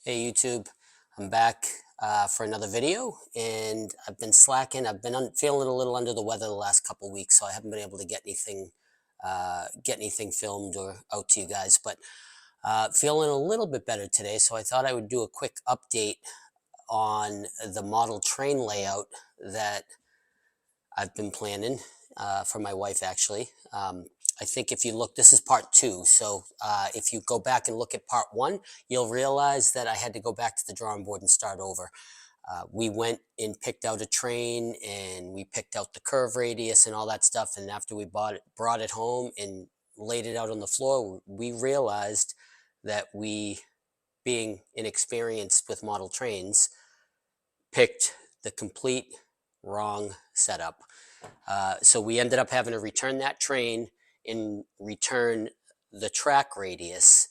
Hey YouTube, I'm back for another video, and I've been slacking. I've been feeling a little under the weather the last couple weeks, so I haven't been able to get anything filmed or out to you guys. But feeling a little bit better today, so I thought I would do a quick update on the model train layout that I've been planning for my wife, actually. I think if you look, this is part two. So if you go back and look at part one, you'll realize that I had to go back to the drawing board and start over. We went and picked out a train, and we picked out the curve radius and all that stuff. And after we brought it home and laid it out on the floor, we realized that we, being inexperienced with model trains, picked the complete wrong setup. So we ended up having to return that train and return the track radius,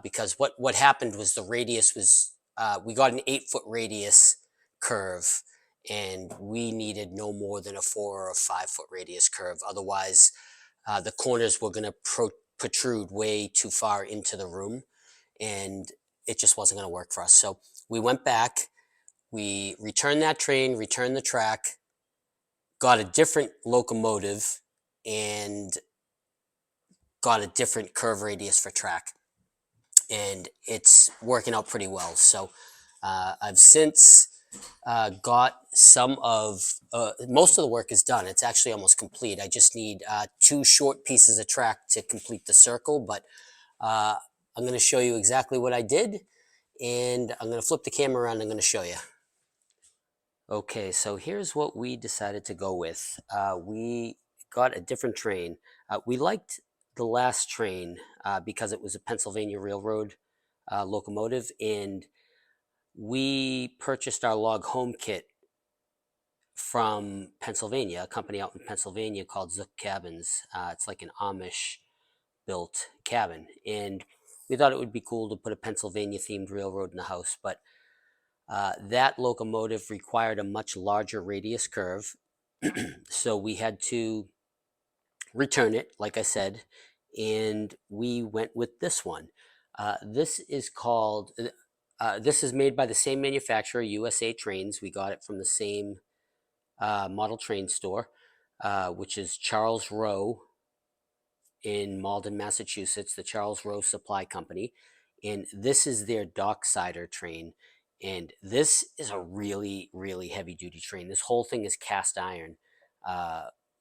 because what happened was the radius was, we got an 8-foot radius curve, and we needed no more than a 4 or 5-foot radius curve. Otherwise, the corners were going to protrude way too far into the room, and it just wasn't going to work for us. So we went back, we returned that train, returned the track, got a different locomotive, and got a different curve radius for track, and it's working out pretty well. So I've since got some of most of the work is done. It's actually almost complete. I just need 2 short pieces of track to complete the circle, but I'm going to show you exactly what I did, and I'm going to flip the camera around and I'm going to show you. Okay, so here's what we decided to go with. We got a different train. We liked the last train because it was a Pennsylvania Railroad locomotive, and we purchased our log home kit from Pennsylvania, a company out in Pennsylvania called Zook Cabins. It's like an Amish built cabin, and we thought it would be cool to put a Pennsylvania themed railroad in the house, but that locomotive required a much larger radius curve, so we had to return it, like I said, and we went with this one. This is called, this is made by the same manufacturer, USA Trains. We got it from the same model train store, which is Charles Rowe in Malden, Massachusetts, the Charles Rowe Supply Company. And this is their Docksider train. And this is a really, really heavy duty train. This whole thing is cast iron,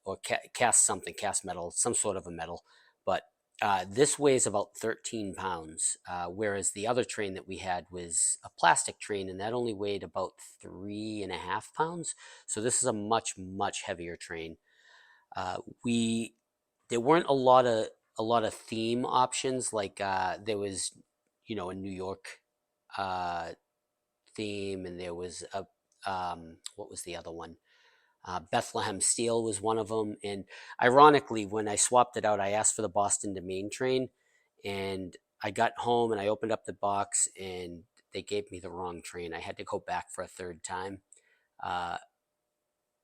or cast metal, some sort of a metal. But this weighs about 13 pounds, whereas the other train that we had was a plastic train, and that only weighed about 3.5 pounds. So this is a much, much heavier train. We There weren't a lot of theme options, like there was, a New York uh, theme, and there was a what was the other one? Bethlehem Steel was one of them. And ironically, when I swapped it out, I asked for the Boston to Maine train, and I got home and I opened up the box, and they gave me the wrong train. I had to go back for a third time. Uh,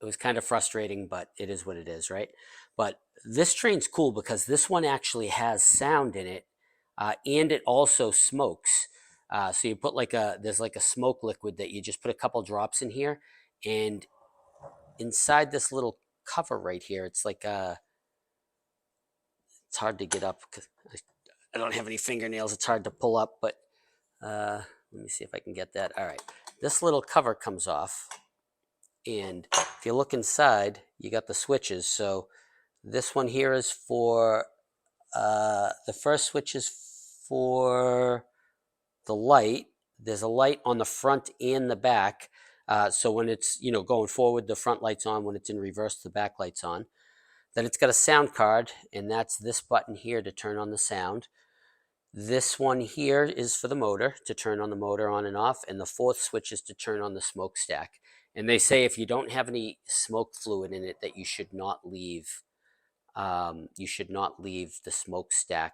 it was kind of frustrating, but it is what it is, right? But this train's cool because this one actually has sound in it, and it also smokes. So you put there's like a smoke liquid that you just put a couple drops in here, and inside this little cover right here, it's hard to get up because I don't have any fingernails. It's hard to pull up, but let me see if I can get that. All right, this little cover comes off, and if you look inside, you got the switches. So this one here is for the first switch is for the light. There's a light on the front and the back. So when it's going forward, the front light's on. When it's in reverse, the back light's on. Then it's got a sound card, and that's this button here to turn on the sound. This one here is for the motor, to turn on the motor on and off, and the fourth switch is to turn on the smokestack. And they say if you don't have any smoke fluid in it, that you should not leave. The smokestack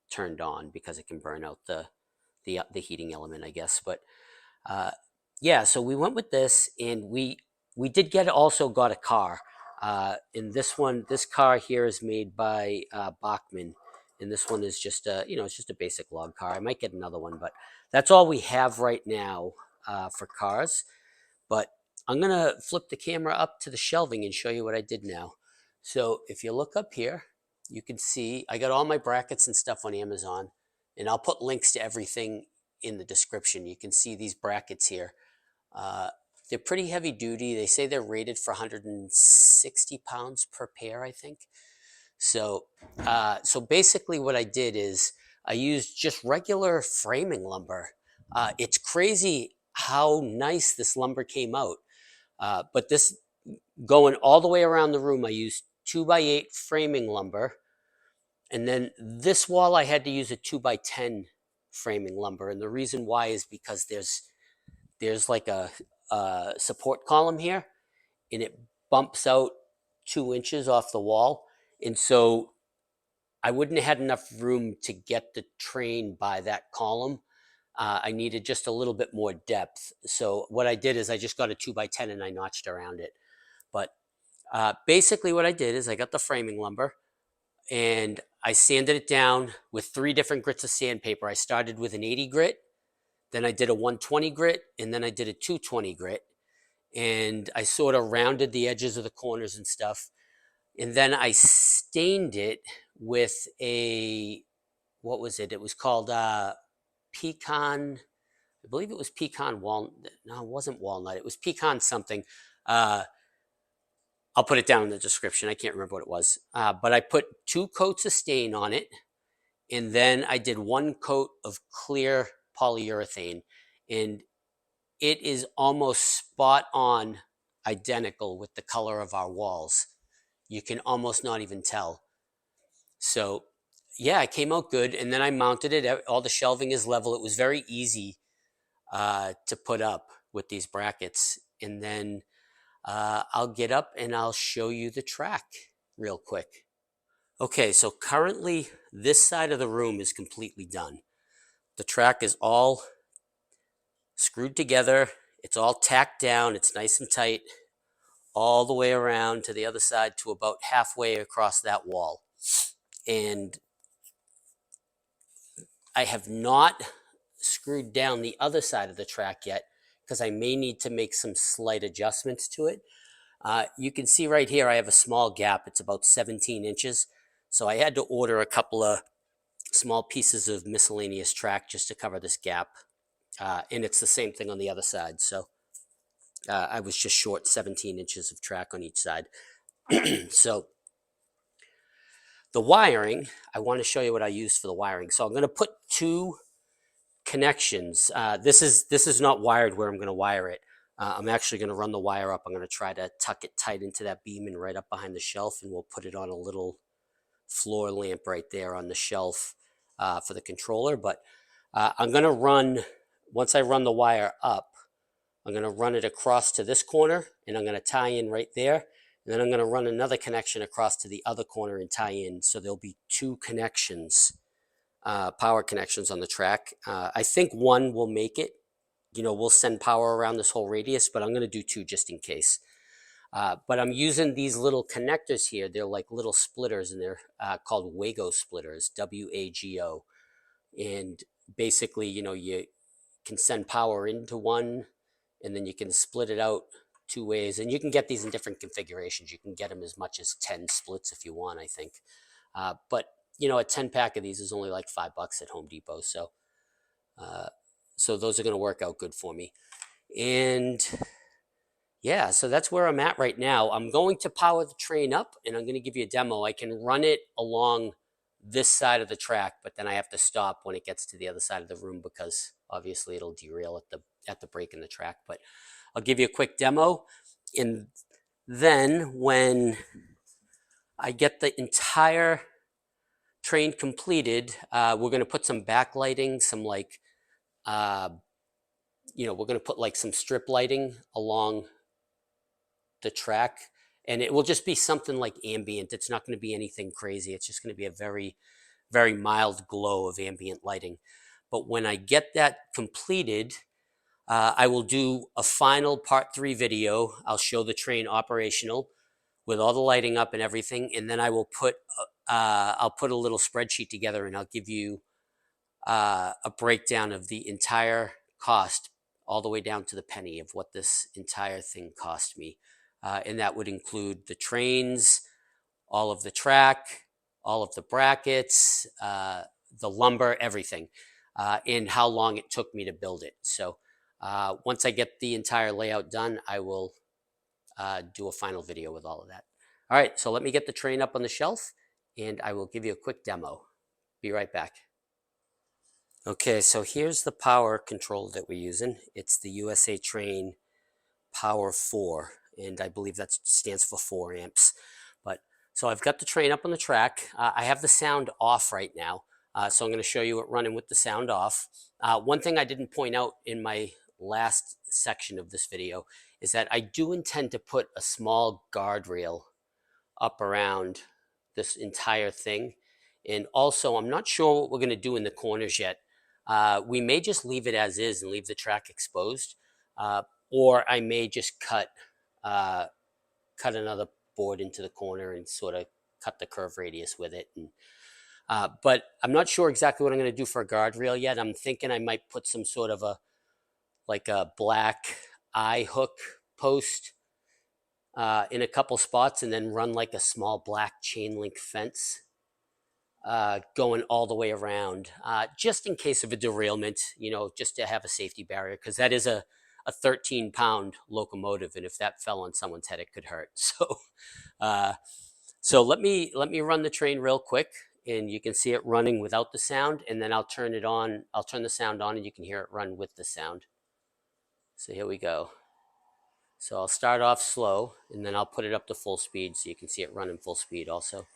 turned on, because it can burn out the heating element, I guess. But yeah, so we went with this, and we did also got a car. And this car here is made by Bachman, and this one is just a, it's just a basic log car. I might get another one, but that's all we have right now for cars. But I'm gonna flip the camera up to the shelving and show you what I did now. So if you look up here, you can see I got all my brackets and stuff on Amazon, and I'll put links to everything in the description. You can see these brackets here. Uh, they're pretty heavy duty. They say they're rated for 160 pounds per pair, I think. So basically what I did is I used just regular framing lumber. It's crazy how nice this lumber came out. But this, going all the way around the room, I used 2x8 framing lumber. And then this wall, I had to use a 2x10 framing lumber. And the reason why is because there's like a support column here, and it bumps out 2 inches off the wall. And so I wouldn't have had enough room to get the train by that column. I needed just a little bit more depth. So what I did is I just got a 2x10 and I notched around it. But basically what I did is I got the framing lumber and I sanded it down with 3 different grits of sandpaper. I started with an 80 grit, then I did a 120 grit, and then I did a 220 grit. And I sort of rounded the edges of the corners and stuff. And then I stained it with what was it? It was called pecan. I believe it was pecan walnut. No, it wasn't walnut. It was pecan something. Uh, I'll put it down in the description. I can't remember what it was. But I put 2 coats of stain on it. And then I did 1 coat of clear polyurethane. And it is almost spot on identical with the color of our walls. You can almost not even tell. So yeah, it came out good. And then I mounted it. All the shelving is level. It was very easy to put up with these brackets. And then I'll get up and I'll show you the track real quick. Okay, so currently this side of the room is completely done. The track is all screwed together. It's all tacked down. It's nice and tight all the way around to the other side to about halfway across that wall. And I have not screwed down the other side of the track yet because I may need to make some slight adjustments to it. You can see right here I have a small gap. It's about 17 inches. So I had to order a couple of small pieces of miscellaneous track just to cover this gap. And it's the same thing on the other side. So I was just short 17 inches of track on each side. So the wiring, I want to show you what I used for the wiring. So I'm going to put 2 connections. This is not wired where I'm going to wire it. I'm actually going to run the wire up. I'm going to try to tuck it tight into that beam and right up behind the shelf, and we'll put it on a little floor lamp right there on the shelf for the controller. But I'm going to run, once I run the wire up, I'm going to run it across to this corner, and I'm going to tie in right there. And then I'm going to run another connection across to the other corner and tie in. So there'll be 2 connections, power connections on the track. I think 1 will make it. We'll send power around this whole radius, but I'm going to do 2 just in case. But I'm using these little connectors here. They're like little splitters, and they're called Wago splitters, W-A-G-O. And basically, you can send power into one, and then you can split it out 2 ways. And you can get these in different configurations. You can get them as much as 10 splits if you want, I think. But a 10 pack of these is only like $5 at Home Depot. So those are going to work out good for me. And yeah, so that's where I'm at right now. I'm going to power the train up, and I'm going to give you a demo. I can run it along this side of the track, but then I have to stop when it gets to the other side of the room because obviously it'll derail at the break in the track. But I'll give you a quick demo, and then when I get the entire train completed, we're going to put some backlighting, some like we're going to put like some strip lighting along the track, and it will just be something like ambient. It's not going to be anything crazy. It's just going to be a very, very mild glow of ambient lighting. But when I get that completed, I will do a final part 3 video. I'll show the train operational with all the lighting up and everything, and then I will put I'll put a little spreadsheet together and I'll give you a breakdown of the entire cost, all the way down to the penny, of what this entire thing cost me. And that would include the trains, all of the track, all of the brackets, the lumber, everything, and how long it took me to build it. So once I get the entire layout done, I will do a final video with all of that. All right, so let me get the train up on the shelf and I will give you a quick demo. Be right back. Okay, so here's the power control that we're using. It's the USA Train Power 4, and I believe that stands for 4 amps. But so I've got the train up on the track. I have the sound off right now, so I'm going to show you it running with the sound off. One thing I didn't point out in my last section of this video is that I do intend to put a small guardrail up around this entire thing. And also, I'm not sure what we're going to do in the corners yet. We may just leave it as is and leave the track exposed, or I may just cut another board into the corner and sort of cut the curve radius with it. And, but I'm not sure exactly what I'm going to do for a guardrail yet. I'm thinking I might put some sort of a black eye hook post in a couple spots, and then run like a small black chain link fence going all the way around, just in case of a derailment, just to have a safety barrier, because that is a 13-pound locomotive, and if that fell on someone's head, it could hurt. So let me run the train real quick, and you can see it running without the sound, and then I'll turn it on. I'll turn the sound on, and you can hear it run with the sound. So here we go. So I'll start off slow, and then I'll put it up to full speed so you can see it running full speed also.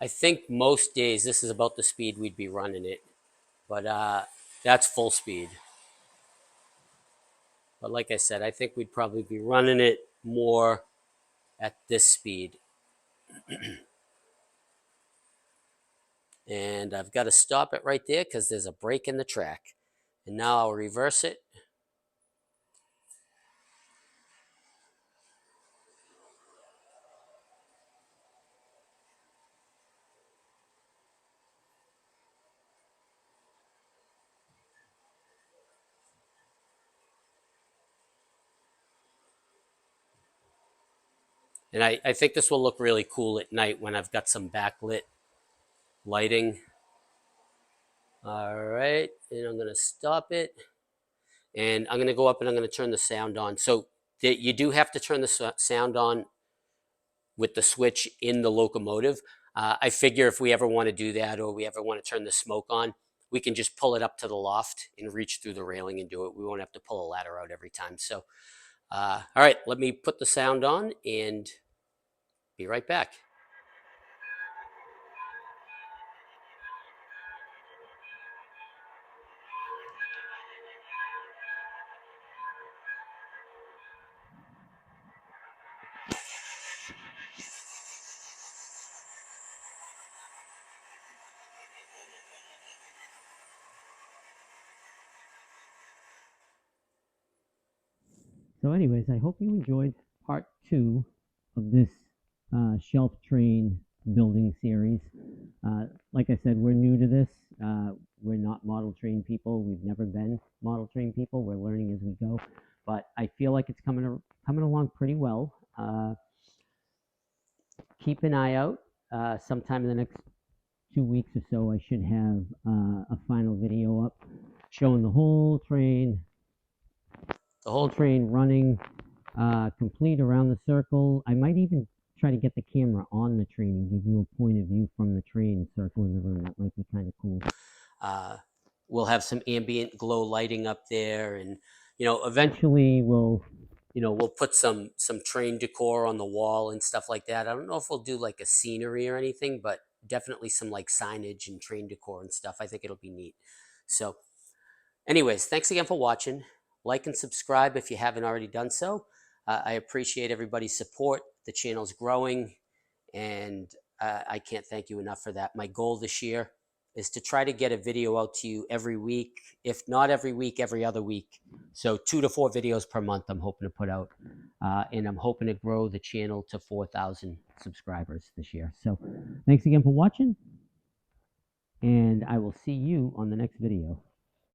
I think most days this is about the speed we'd be running it, but that's full speed. But like I said, I think we'd probably be running it more at this speed. And I've got to stop it right there because there's a break in the track. And now I'll reverse it. And I think this will look really cool at night when I've got some backlit lighting. All right, and I'm gonna stop it. And I'm gonna go up and I'm gonna turn the sound on. So you do have to turn the sound on with the switch in the locomotive. I figure if we ever want to do that, or we ever want to turn the smoke on, we can just pull it up to the loft and reach through the railing and do it. We won't have to pull a ladder out every time. So, all right, let me put the sound on and be right back. So anyways, I hope you enjoyed part 2 of this shelf train building series. Like I said, we're new to this. We're not model train people. We've never been model train people. We're learning as we go. But I feel like it's coming along pretty well. Keep an eye out. Sometime in the next 2 weeks or so, I should have a final video up showing the whole train running complete around the circle. I might even try to get the camera on the train and give you a point of view from the train circling the room. That might be kind of cool. We'll have some ambient glow lighting up there, and eventually we'll put some train decor on the wall and stuff like that. I don't know if we'll do like a scenery or anything, but definitely some like signage and train decor and stuff. I think it'll be neat. So anyways, thanks again for watching. Like and subscribe if you haven't already done so. I appreciate everybody's support. The channel's growing, and I can't thank you enough for that. My goal this year is to try to get a video out to you every week, if not every week, every other week. So 2 to 4 videos per month I'm hoping to put out. And I'm hoping to grow the channel to 4,000 subscribers this year. So thanks again for watching, and I will see you on the next video.